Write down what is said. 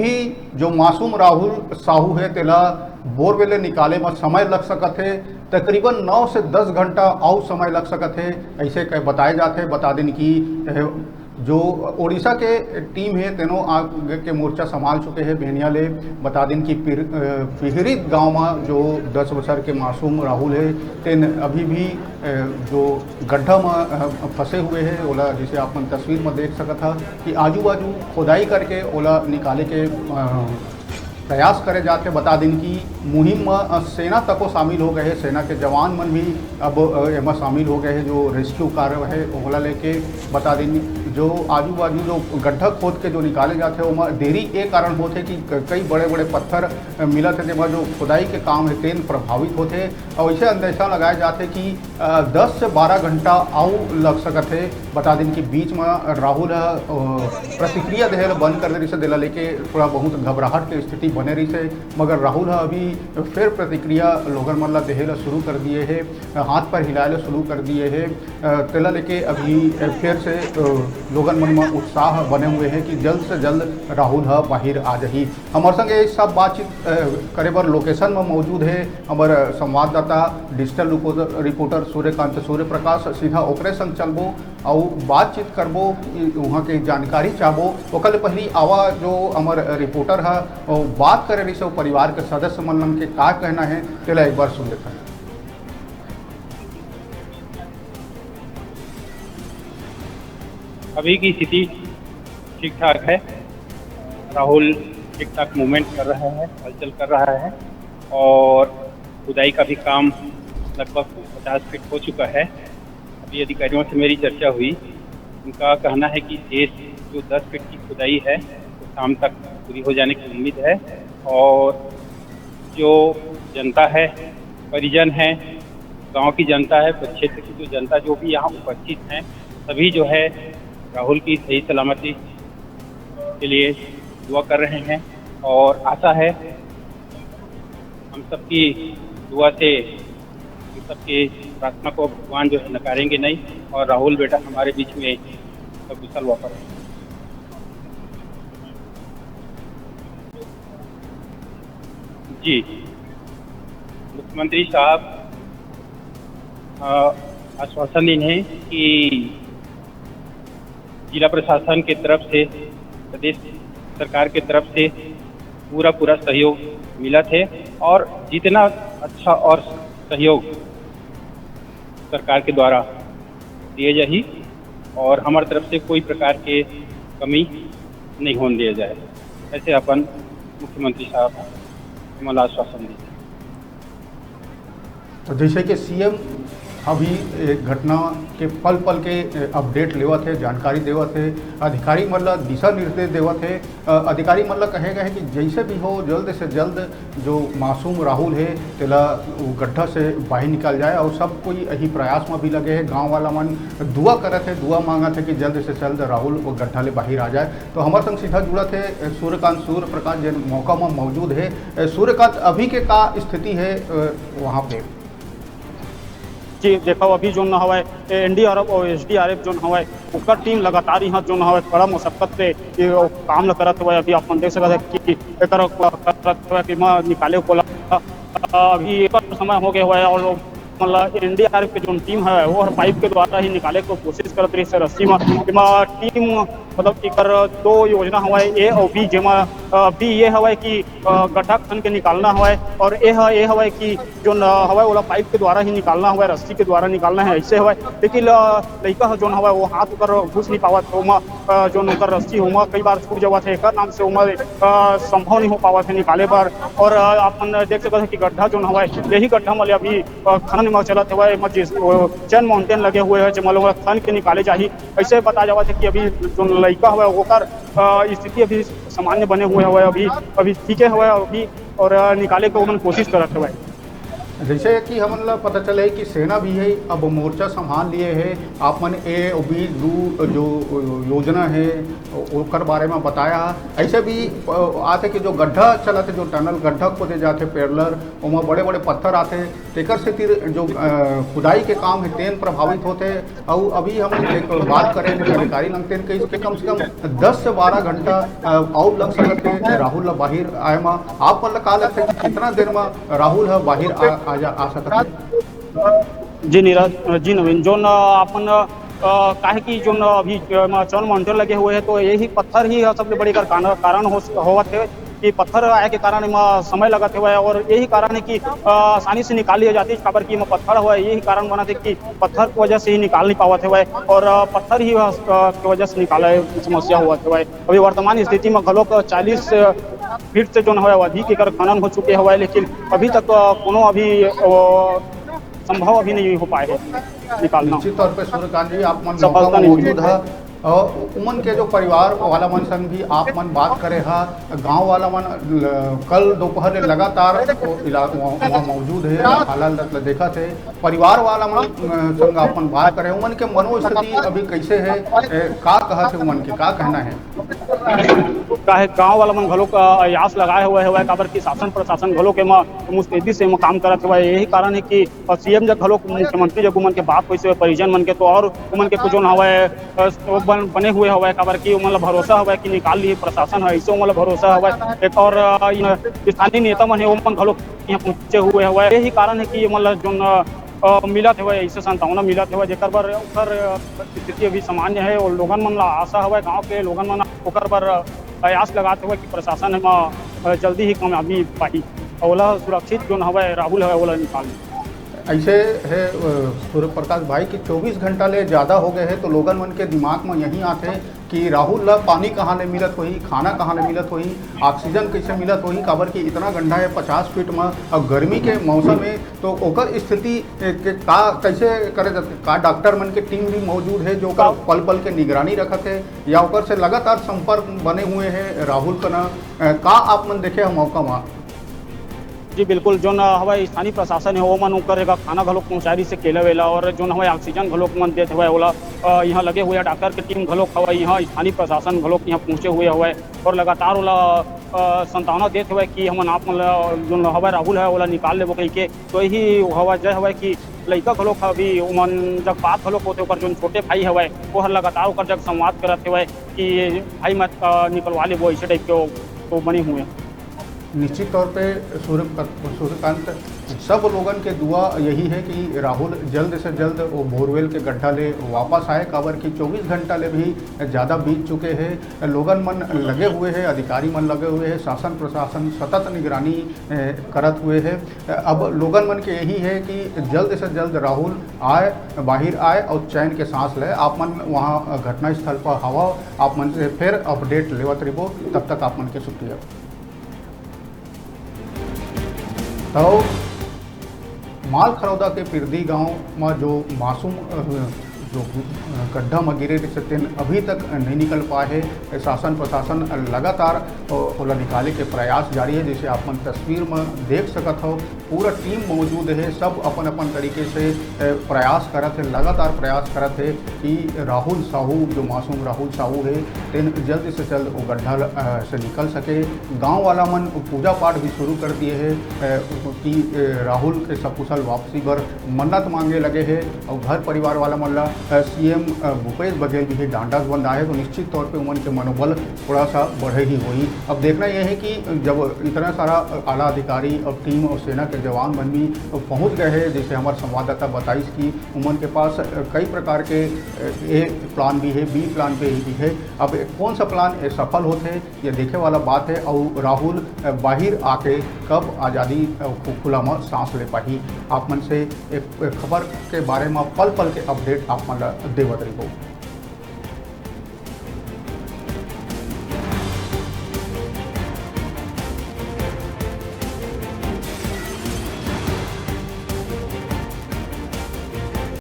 भी जो मासूम राहुल साहू है तेला बोरवेले निकाले में समय लग सकत है, तकरीबन 9 से 10 घंटा और समय लग सकत है, ऐसे बताए जाते। बता दें कि जो उड़ीसा के टीम है तेनों आगे के मोर्चा संभाल चुके हैं बेनिया ले। बता दें कि पिहरित गांव में जो 10 वर्ष के मासूम राहुल है तेन अभी भी जो गड्ढा में फंसे हुए हैं ओला, जिसे आप मन तस्वीर में देख सकत था कि आजू बाजू खोदाई करके ओला निकाले के प्रयास करे जाते। बता दें कि मुहिम में सेना तक शामिल हो गए हैं, सेना के जवान मन भी अब एम शामिल हो गए हैं जो रेस्क्यू कार्य है ओला लेके। बता दें जो आजू बाजू जो गड्ढा खोद के जो निकाले जाते हैं वहाँ देरी ये कारण होते कि कई बड़े बड़े पत्थर मिलत है जिसमें जो खुदाई के काम है तेन प्रभावित होते, और ऐसे अंदेशा लगाए जाते कि 10 से 12 घंटा आउ लग सकते है। बता दें कि बीच में राहुल प्रतिक्रिया देहल बंद कर दे रही से दिला लेके थोड़ा बहुत घबराहट की स्थिति बने रही से, मगर राहुल अभी फिर प्रतिक्रिया लोगन मन ला देहल शुरू कर दिए है, हाथ पर हिलाए शुरू कर दिए है। तेला लेके अभी फिर से लोगन मन में उत्साह बने हुए हैं कि जल्द से जल्द राहुल बाहर आ जाही। हमारे संगे सब बातचीत करे बर लोकेशन में मौजूद है हमारे संवाददाता डिजिटल रिपोर्टर सूर्य प्रकाश। सीधा ओकरे संग चलबो और बातचीत करबो, वहाँ के जानकारी चाहबो। ओकरे पहली आवा जो हमारे रिपोर्टर है बात करे रही से परिवार के सदस्य मन के का कहना है तेला एक बार सुन लेता है। अभी की स्थिति ठीक ठाक है। राहुल ठीक ठाक मूवमेंट कर रहा है, हलचल कर रहा है और खुदाई का भी काम लगभग 50 फीट हो चुका है। अभी अधिकारियों से मेरी चर्चा हुई, उनका कहना है कि शेष जो 10 फीट की खुदाई है तो शाम तक पूरी हो जाने की उम्मीद है। और जो जनता है, परिजन है, गांव की जनता है, क्षेत्र की जो जनता जो भी यहाँ उपस्थित हैं, सभी जो है राहुल की सही सलामती के लिए दुआ कर रहे हैं। और आशा है हम सबकी दुआ से हम सबकी प्रार्थना को भगवान जो है नकारेंगे नहीं और राहुल बेटा हमारे बीच में सकुशल वापस। जी, मुख्यमंत्री साहब आश्वासन दिए कि जिला प्रशासन की तरफ से, प्रदेश सरकार की तरफ से पूरा सहयोग मिला थे और जितना अच्छा और सहयोग सरकार के द्वारा दिए जाही और हमारे तरफ से कोई प्रकार के कमी नहीं होने दिया जाए, ऐसे अपन मुख्यमंत्री साहब हमारा आश्वासन दिए। तो जैसे कि सीएम अभी घटना के पल पल के अपडेट लेवत है, जानकारी देवत है, अधिकारी मतलब दिशा निर्देश देवत है। अधिकारी मतलब कहेगा है कि जैसे भी हो जल्द से जल्द जो मासूम राहुल है तेला गड्ढा से बाहर निकल जाए और सब कोई यही प्रयास में भी लगे है। गांव वाला मन दुआ करत है, दुआ मांगत है कि जल्द से जल्द राहुल वो गड्ढा ले बाहर आ जाए। तो हमारे संग सीधा जुड़त है सूर्य प्रकाश जिन मौका में मौजूद है। सूर्यकांत, अभी के का स्थिति है वहाँ पे? जी देखो, अभी जो हवा एनडीआरएफ और एसडीआरएफ जो हवा उसका टीम लगातार यहाँ जो हवा बड़ा मशक्कत से काम न करते हुए अभी आप देख सकते कि निकाले को अभी एक समय हो गया हुआ है और मतलब एनडीआरएफ की जो टीम है वो पाइप के द्वारा ही निकाले को कोशिश करते रही से रस्सी में टीम मतलब एक दो योजना हुआ है ए और बी, जेमा बी ये हवा कि गड्ढा खन के निकालना हुआ है और ए हवा कि जो हवा वाला पाइप के द्वारा ही निकालना हुआ है, रस्सी के द्वारा निकालना है ऐसे हवा। लेकिन लड़का जो हवा वो हाथ ऊपर घुस नहीं पावा तो जो उनका रस्सी हुआ कई बार छूट जावा थे, एक नाम से उमर संभव नहीं हो पावा थे निकाले पर। और आप देख सकते हैं कि गड्ढा जो हवा यही गड्ढा वाले अभी खनन में चलत हुआ है, चैन माउंटेन लगे हुए हैं जो लोग खन के निकाले चाहिए। ऐसे बताया जावा था कि अभी जो लड़का हुआ होकर स्थिति अभी सामान्य बने हुए हुए अभी ठीक है हुआ अभी और निकाले को कोशिश करते हुए। जैसे कि हमन ला पता चले कि सेना भी है अब मोर्चा संभाल लिए है। आप मन ए और बी दू जो योजना है ओकर बारे में बताया। ऐसे भी आते कि जो गड्ढा चलते, जो टनल गड्ढा खोदे जाते पैरेलर, ओमा बड़े बड़े पत्थर आते, तेकर से जो खुदाई के काम है तेन प्रभावित होते। और अभी हम एक बात करें अधिकारी लगते हैं कि कम से कम 10 से 12 घंटा और लग सकते हैं राहुल बाहर आए में। आप मन का लगता है कि कितना देर में राहुल बाहर आ सकता है? जी नीरज, जी नवीन, जो अपन काहे कि जो अभी चौन मॉनिटर लगे हुए हैं तो यही पत्थर ही सबसे बड़ी कारण होवत है कि पत्थर आए के कारण में समय लगत हुआ है। और यही कारण है कि आसानी से निकाल लिया जाती है, खबर की पत्थर हुआ है। यही कारण बना थे कि पत्थर की वजह से ही निकाल नहीं पावत हुआ है और पत्थर ही की वजह से निकाला समस्या हुआ है। अभी वर्तमान स्थिति में घलोक 40 फीट से जो है अधिक एकर खनन हो चुके हुआ है, लेकिन अभी तक कोनो अभी संभव अभी नहीं हो पाए है निकालना। निश्चित तौर पे सूर्यकांत जी आप मन मौका मौजूद है और उमन के जो परिवार वाला मन संग भी आप मन बात करे हा। गांव वाला मन कल दोपहर लगातार वहाँ मौजूद है, हालात देखा थे। परिवार वाला मन संग अपन बात करे, उमन के मनोस्थिति अभी कैसे है, का कहा थे उमन के का कहना है? काहे गांव वाला मन घलो का आयास लगाए हुए है काबर की शासन प्रशासन घलो के मुस्तैदी से काम करत हुआ। यही कारण है कि सीएम जब घलो मुख्यमंत्री जब उमन के बात कैसे परिजन मन के तो और उमन के कुछ हवा बने हुए हवा काबर की उमन भरोसा हवा कि निकाल लिए प्रशासन है, ऐसे उमन भरोसा हवा। एक और स्थानीय नेता मन है उमन घलो यहाँ पहुंचे हुए हवा। यही कारण है कि मतलब जो मिलत हुआ ऐसे संतावना मिलत हुआ जेकर बर उकर स्थिति अभी सामान्य है और लोगन मन ला आशा हवा, गाँव के लोगन मन ओकर बर आयास लगाते हुए कि प्रशासन में जल्दी ही कामयाबी पाई ओला सुरक्षित जो हवा राहुल है ओला निकाल। ऐसे है सूर्य प्रकाश भाई कि 24 घंटा ले ज़्यादा हो गए हैं तो लोगन मन के दिमाग में यही आते हैं कि राहुल ला पानी कहाँ ले मिलत होही, खाना कहाँ ले मिलत होही, ऑक्सीजन कैसे मिलत होही, काबर कि इतना गंदा है 50 फीट में। अब गर्मी के मौसम में तो ओकर स्थिति के का कैसे करे जाते? का डॉक्टर मन के टीम भी मौजूद है जो पल पल के निगरानी रखत है या ओकर से लगातार संपर्क बने हुए हैं राहुल का ना का आप मन देखे हम मौका में? जी बिल्कुल, जो हवा स्थानीय प्रशासन है वो मन ओकर खाना घलोक पहुँचारी से केला वेला और जो हवा ऑक्सीजन घलोक मन देते हुए ओला यहाँ लगे हुए डॉक्टर के टीम घलोक हवा यहाँ स्थानीय प्रशासन घलोक यहाँ पहुँचे हुए हुए और लगातार ओला संतावना देते हुए कि हम आप जो हवा राहुल है ओला निकाल ले कह के। तो यही हवा जय हवा कि लड़का घलोक अभी उमन जब बात घलोक होते ओकर जो छोटे भाई हवा वो हर लगातार ओकर जब संवाद करते हुए कि भाई मत निकलवा ले वो ऐसे टाइप के तो बने हुए। निश्चित तौर पे सूर्यकांत सब लोगन के दुआ यही है कि राहुल जल्द से जल्द वो बोरवेल के गड्ढा ले वापस आए, काबर की 24 घंटा ले भी ज़्यादा बीत चुके हैं। लोगन मन लगे हुए हैं, अधिकारी मन लगे हुए हैं, शासन प्रशासन सतत निगरानी करत हुए हैं। अब लोगन मन के यही है कि जल्द से जल्द राहुल आए, बाहर आए और चैन के सांस ले। आप मन वहाँ घटनास्थल पर हवा आप मन से फिर अपडेट लेवत रहो, तब तक आप मन के शुक्रिया। तो मालखरौदा के पिरदी गांव में जो मासूम जो गड्ढा में गिरे से तेन अभी तक नहीं निकल पाए है। शासन प्रशासन लगातार ओला निकाले के प्रयास जारी है। जैसे आप मन तस्वीर में देख सकत हो, पूरा टीम मौजूद है, सब अपन अपन तरीके से प्रयास करत है, लगातार प्रयास करत है कि राहुल साहू जो मासूम राहुल साहू है तेन जल्द से जल्द वो गड्ढा से निकल सके। गांव वाला मन पूजा पाठ भी शुरू कर दिए है कि राहुल के सकुशल वापसी पर मन्नत मांगे लगे है और घर परिवार वाला मन सीएम भूपेश बघेल भी डांडा बंद आए तो निश्चित तौर पे उमन के मनोबल थोड़ा सा बढ़े ही हुई। अब देखना यह है कि जब इतना सारा आला अधिकारी और टीम और सेना के जवान बन भी पहुँच गए हैं, जैसे हमारे संवाददाता बताइस कि उमन के पास कई प्रकार के ए प्लान भी है, बी प्लान पे भी है। अब कौन सा प्लान सफल होते ये देखे वाला बात है और राहुल बाहर आके कब आज़ादी खुला में सांस ले पाही। आप मन से एक खबर के बारे में पल पल के अपडेट आप मन देवत रही।